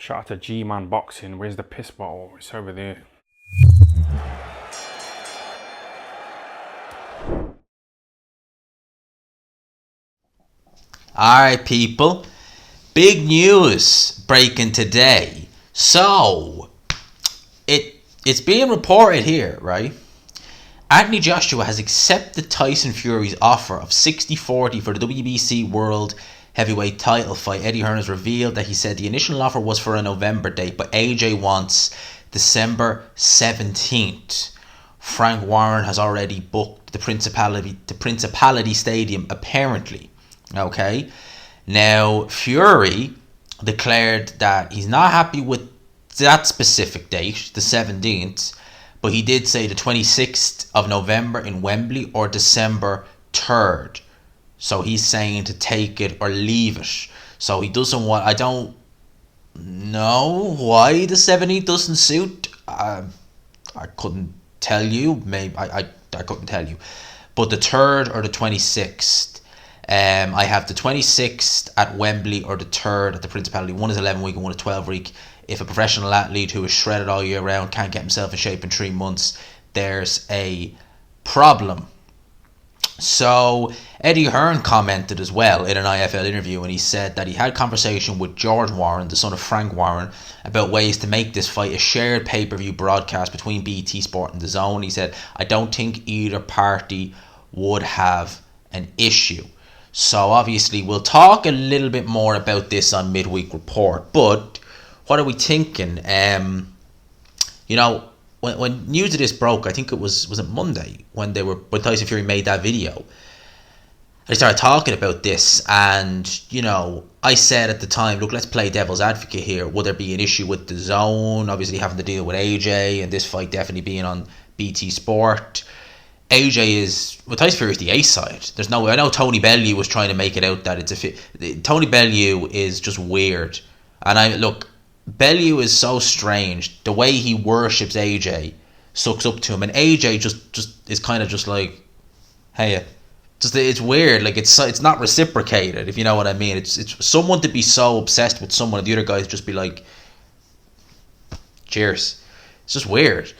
Shout out to G-Man Boxing. Where's the piss bottle? It's over there. Alright, people. Big news breaking today. So, it's being reported here, right? Anthony Joshua has accepted Tyson Fury's offer of 60-40 for the WBC World Heavyweight title fight. Eddie Hearn has revealed that he said the initial offer was for a November date, but AJ wants December 17th. Frank Warren has already booked the Principality Stadium, apparently. Okay? Now, Fury declared that he's not happy with that specific date, the 17th, but he did say the 26th of November in Wembley or December 3rd. So he's saying to take it or leave it. So he doesn't want... I don't know why the 17th doesn't suit. I couldn't tell you. Maybe I couldn't tell you. But the 3rd or the 26th. I have the 26th at Wembley or the 3rd at the Principality. One is 11 week and one is 12 week. If a professional athlete who is shredded all year round can't get himself in shape in 3 months, there's a problem. So Eddie Hearn commented as well in an IFL interview, and he said that he had conversation with George Warren, the son of Frank Warren, about ways to make this fight a shared pay-per-view broadcast between BT Sport and DAZN. He said, I don't think either party would have an issue. So obviously we'll talk a little bit more about this on Midweek Report, but what are we thinking? When news of this broke, I think it was it Monday when Tyson Fury made that video. I started talking about this, and I said at the time, look, let's play devil's advocate here. Would there be an issue with DAZN, obviously having to deal with AJ, and this fight definitely being on BT Sport? Tyson Fury is the A side. I know Tony Bellew was trying to make it out that Tony Bellew is just weird, and Bellew is so strange. The way he worships AJ sucks up to him, and AJ just is kind of just like, hey, it's weird. Like it's not reciprocated, if you know what I mean. It's someone to be so obsessed with someone, and the other guys just be like, cheers. It's just weird.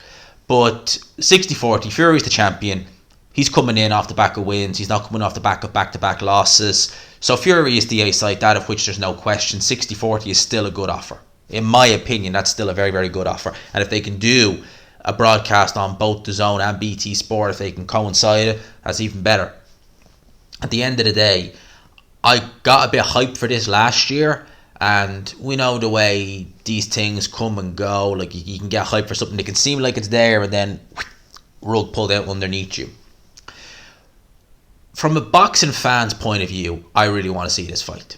But 60-40, Fury's the champion. He's coming in off the back of wins. He's not coming off the back of back-to-back losses. So Fury is the A side, that of which there's no question. 60-40 is still a good offer. In my opinion, that's still a very, very good offer. And if they can do a broadcast on both DAZN and BT Sport, if they can coincide it, that's even better. At the end of the day, I got a bit hyped for this last year, and we know the way these things come and go. Like, you can get hyped for something that can seem like it's there, and then rug pulled out underneath you. From a boxing fan's point of view, I really want to see this fight.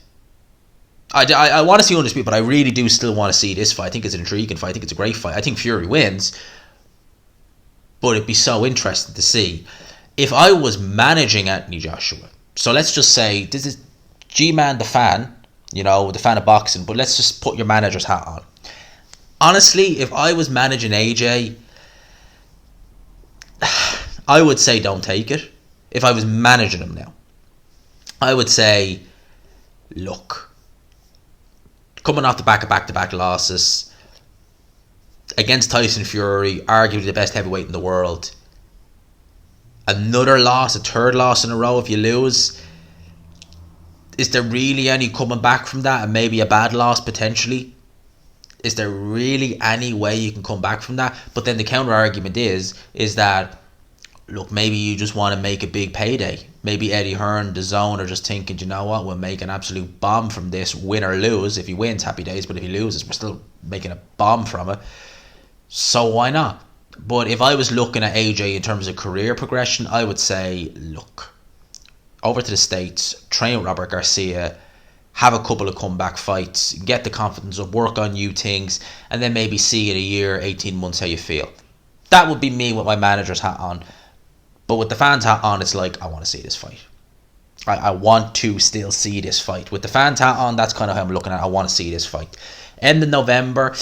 I want to see Undisputed, but I really do still want to see this fight. I think it's an intriguing fight. I think it's a great fight. I think Fury wins, but it'd be so interesting to see. If I was managing Anthony Joshua, so let's just say this is G-Man the fan, the fan of boxing, but let's just put your manager's hat on. Honestly, if I was managing AJ, I would say don't take it. If I was managing him now, I would say, look, coming off the back of back-to-back losses against Tyson Fury, arguably the best heavyweight in the world. Another loss, a third loss in a row if you lose. Is there really any coming back from that? And maybe a bad loss potentially. Is there really any way you can come back from that? But then the counter argument is that, look, maybe you just want to make a big payday. Maybe Eddie Hearn, DAZN are just thinking, you know what, we'll make an absolute bomb from this, win or lose. If he wins, happy days, but if he loses, we're still making a bomb from it. So why not? But if I was looking at AJ in terms of career progression, I would say, look, over to the States, train with Robert Garcia, have a couple of comeback fights, get the confidence up, work on new things, and then maybe see in a year, 18 months how you feel. That would be me with my manager's hat on. But with the fans' hat on, it's like, I want to see this fight. I want to still see this fight. With the fans' hat on, that's kind of how I'm looking at it. I want to see this fight. End of November,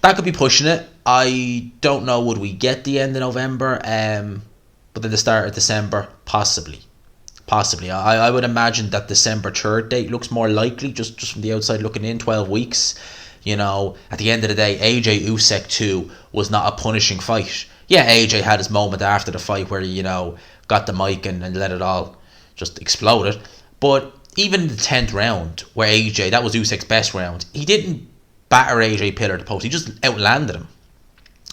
that could be pushing it. I don't know, would we get the end of November? But then the start of December, possibly. I would imagine that December 3rd date looks more likely, just from the outside looking in, 12 weeks. You know, at the end of the day, AJ Usyk 2 was not a punishing fight. Yeah, AJ had his moment after the fight where he, you know, got the mic and let it all just explode. But even in the 10th round, where AJ, that was Usyk's best round, he didn't batter AJ pillar to post. He just outlanded him.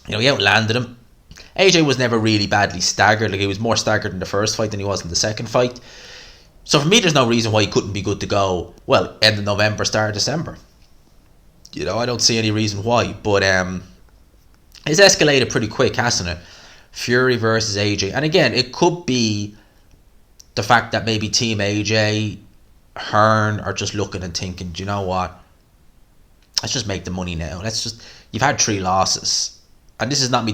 You know, he outlanded him. AJ was never really badly staggered. Like, he was more staggered in the first fight than he was in the second fight. So for me, there's no reason why he couldn't be good to go, well, end of November, start of December. You know, I don't see any reason why. But it's escalated pretty quick, hasn't it? Fury versus AJ. And again, it could be the fact that maybe Team AJ, Hearn are just looking and thinking, do you know what? Let's just make the money now. You've had 3 losses. And this is not me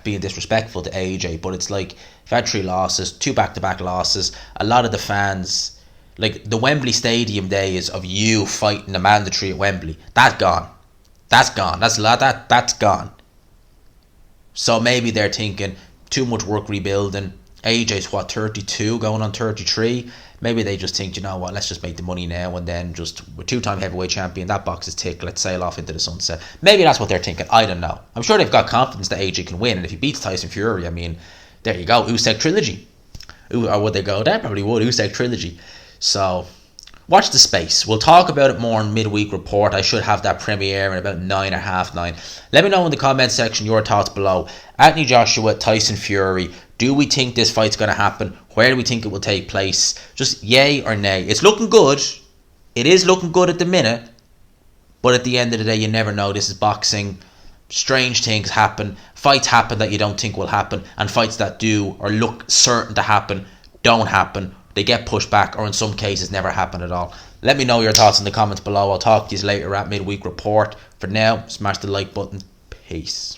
being disrespectful to AJ, but it's like, you've had 3 losses, 2 back-to-back losses. A lot of the fans, like the Wembley Stadium days of you fighting the mandatory at Wembley, that's gone. That's gone. That's gone. So maybe they're thinking, too much work rebuilding. AJ's 32, going on 33. Maybe they just think, you know what, let's just make the money now and then just, we're 2-time heavyweight champion, that box is ticked, let's sail off into the sunset. Maybe that's what they're thinking, I don't know. I'm sure they've got confidence that AJ can win, and if he beats Tyson Fury, I mean, there you go, Usyk trilogy. Or would they go? They probably would, Usyk trilogy. So, watch the space. We'll talk about it more in midweek report. I should have that premiere in about 9 or half 9. Let me know in the comment section your thoughts below. Anthony Joshua, Tyson Fury. Do we think this fight's going to happen? Where do we think it will take place? Just yay or nay. It's looking good. It is looking good at the minute. But at the end of the day, you never know. This is boxing. Strange things happen. Fights happen that you don't think will happen. And fights that do or look certain to happen don't happen. They get pushed back, or in some cases never happen at all. Let me know your thoughts in the comments below. I'll talk to you later at midweek report. For now, smash the like button. Peace.